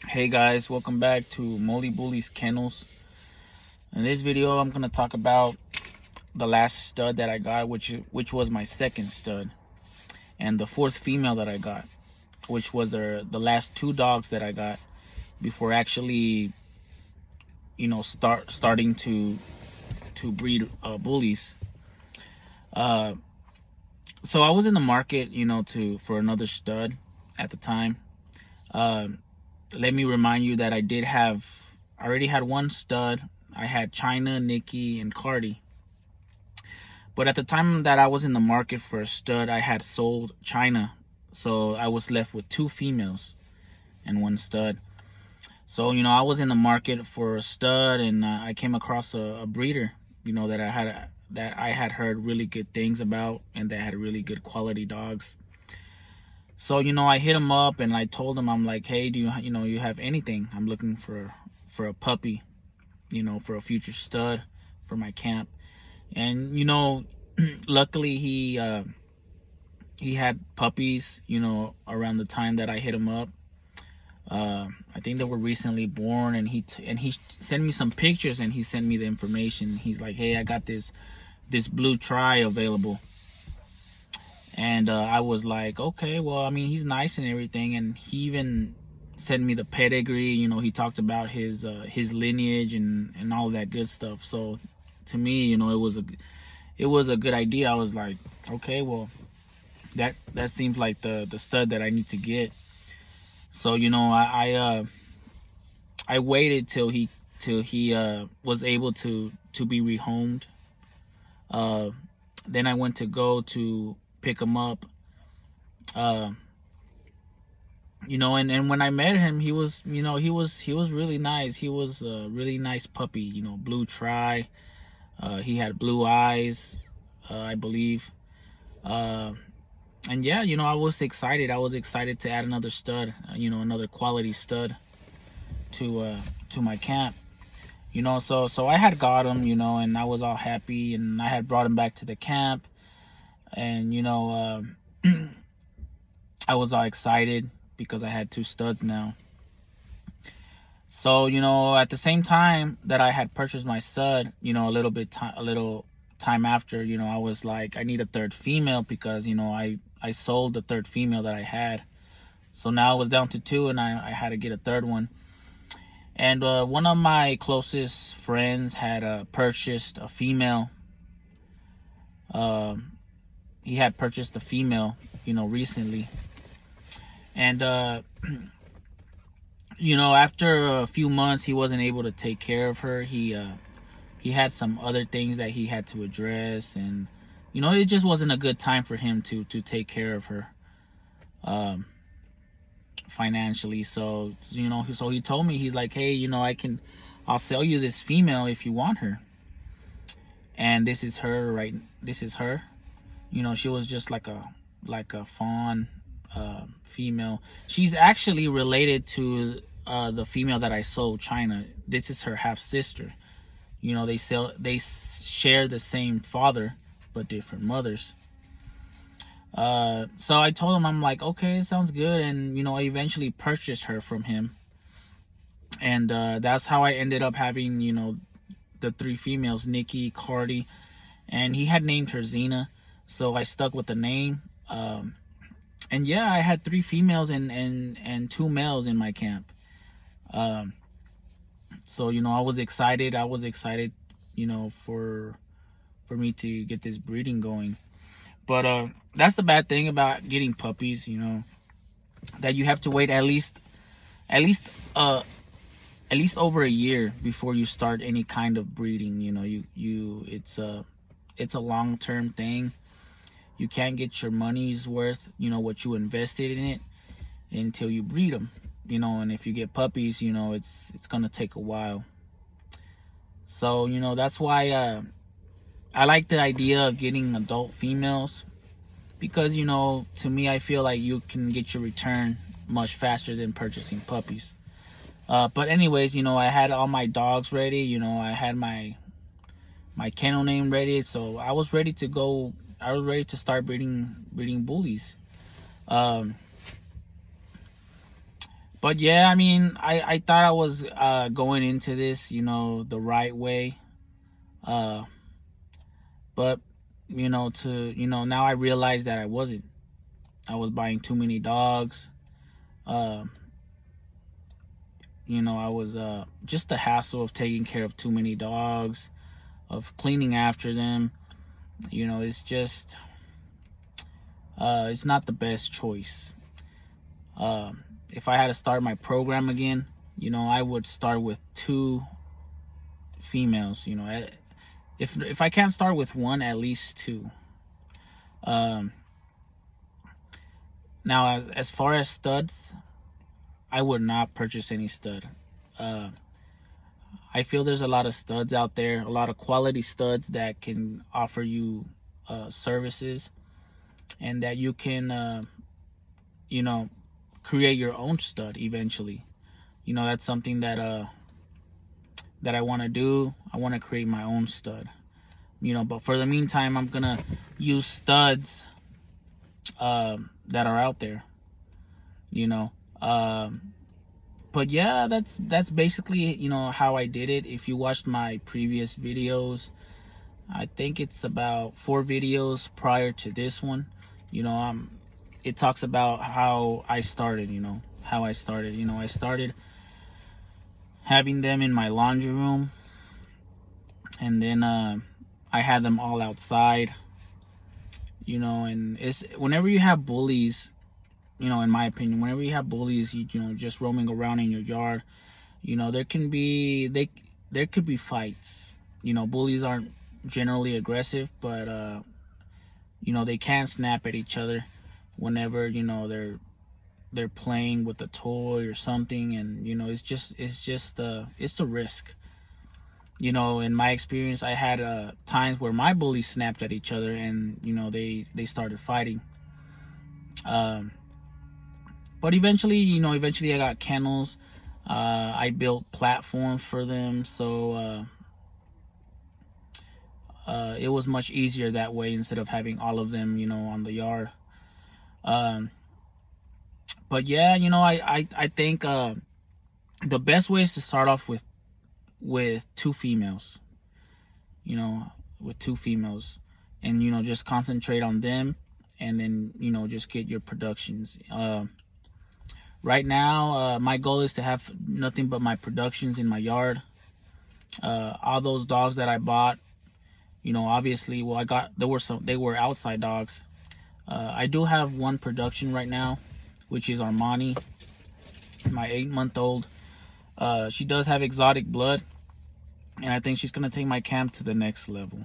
Hey guys, welcome back to Molly Bullies Kennels. In this video, I'm gonna talk about the last stud that I got, which was my second stud, and the fourth female that I got, which was the last two dogs that I got before actually, starting to breed bullies. So I was in the market, to for another stud at the time. Uh, Let me remind you that I already had one stud. I had China, Nikki, and Cardi. But at the time that I was in the market for a stud, I had sold China. So I was left with two females and one stud. So, I was in the market for a stud, and I came across a breeder, that I had heard really good things about, and that had really good quality dogs. So, I hit him up and I told him, I'm like, hey, do you have anything? I'm looking for a puppy, for a future stud for my camp. And, luckily he had puppies, around the time that I hit him up. I think they were recently born, and he sent me some pictures, and he sent me the information. He's like, hey, I got this blue tri available. And I was like, okay, well, I mean, he's nice and everything. And he even sent me the pedigree. He talked about his lineage and all that good stuff. So to me, it was a good idea. I was like, okay, well, that seems like the stud that I need to get. So I waited till he was able to be rehomed. Then I went to go to pick him up. And when I met him, he was really nice. He was a really nice puppy, blue tri. He had blue eyes, I believe. And yeah, I was excited. I was excited to add another stud, another quality stud to my camp. So I had got him, and I was all happy, and I had brought him back to the camp, and I was all excited because I had two studs now. So at the same time that I had purchased my stud, a little time after, I was like, I need a third female because I sold the third female that I had. So now I was down to two, and I had to get a third one. And one of my closest friends had purchased a female. He had purchased a female, recently. And after a few months, he wasn't able to take care of her. He had some other things that he had to address, and it just wasn't a good time for him to take care of her financially. So so he told me, he's like, hey, I'll sell you this female if you want her. And this is her, right? This is her. She was just like a fawn female. She's actually related to the female that I sold, China. This is her half sister. They share the same father but different mothers. So I told him, I'm like, okay, sounds good. And I eventually purchased her from him, and that's how I ended up having the three females, Nikki, Cardi, and he had named her Xena. So I stuck with the name. And yeah, I had three females and two males in my camp. So I was excited. For me to get this breeding going. But that's the bad thing about getting puppies, that you have to wait at least over a year before you start any kind of breeding. It's a long-term thing. You can't get your money's worth, what you invested in it, until you breed them. And if you get puppies, it's gonna take a while. So that's why I like the idea of getting adult females, because to me, I feel like you can get your return much faster than purchasing puppies. But anyways, I had all my dogs ready. I had my kennel name ready, so I was ready to go. I was ready to start breeding bullies. But But yeah, I mean, I thought I was going into this, you know, the right way. Uh, but now I realize that I wasn't. I was buying too many dogs. Uh, I was just the hassle of taking care of too many dogs, of cleaning after them. It's just it's not the best choice. If I had to start my program again, I would start with 2 females. If I can't start with 1, at least 2. Now, as far as studs, I would not purchase any stud. I feel there's a lot of studs out there, a lot of quality studs that can offer you services, and that you can, create your own stud eventually. That's something that I want to do. I want to create my own stud. But for the meantime, I'm gonna use studs that are out there. But yeah, that's basically how I did it. If you watched my previous videos, I think it's about 4 videos prior to this one. It talks about how I started. I started having them in my laundry room, and then I had them all outside. And it's whenever you have bullies, in my opinion, whenever you have bullies, just roaming around in your yard, there could be fights. Bullies aren't generally aggressive, but they can snap at each other whenever they're playing with a toy or something, and it's a risk. In my experience, I had times where my bullies snapped at each other, and they started fighting. But eventually I got kennels. I built platforms for them, so it was much easier that way instead of having all of them, on the yard. But yeah, I think the best way is to start off with 2 females. With 2 females, and just concentrate on them, and then just get your productions. Right now, my goal is to have nothing but my productions in my yard. All those dogs that I bought, obviously, they were outside dogs. I do have 1 production right now, which is Armani, my 8-month-old. She does have exotic blood, and I think she's gonna take my camp to the next level.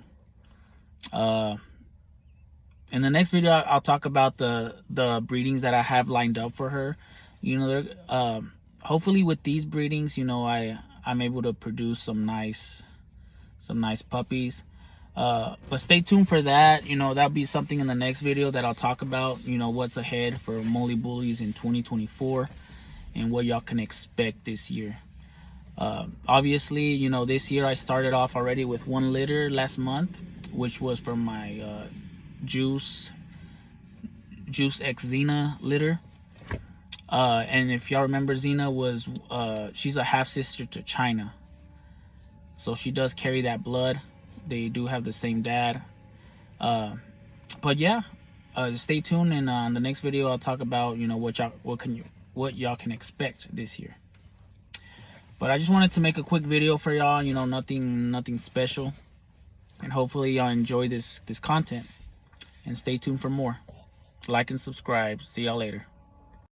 In the next video, I'll talk about the breedings that I have lined up for her. Hopefully with these breedings, I'm able to produce some nice puppies. But stay tuned for that. That'll be something in the next video that I'll talk about. What's ahead for Molly Bullies in 2024, and what y'all can expect this year. Obviously, this year I started off already with 1 litter last month, which was from my Juice X Xena litter. And if y'all remember, Xena was she's a half sister to China, so she does carry that blood. They do have the same dad. But yeah, stay tuned, and on the next video I'll talk about what y'all can expect this year. But I just wanted to make a quick video for y'all. Nothing special, and hopefully y'all enjoy this content, and stay tuned for more. Like and subscribe. See y'all later.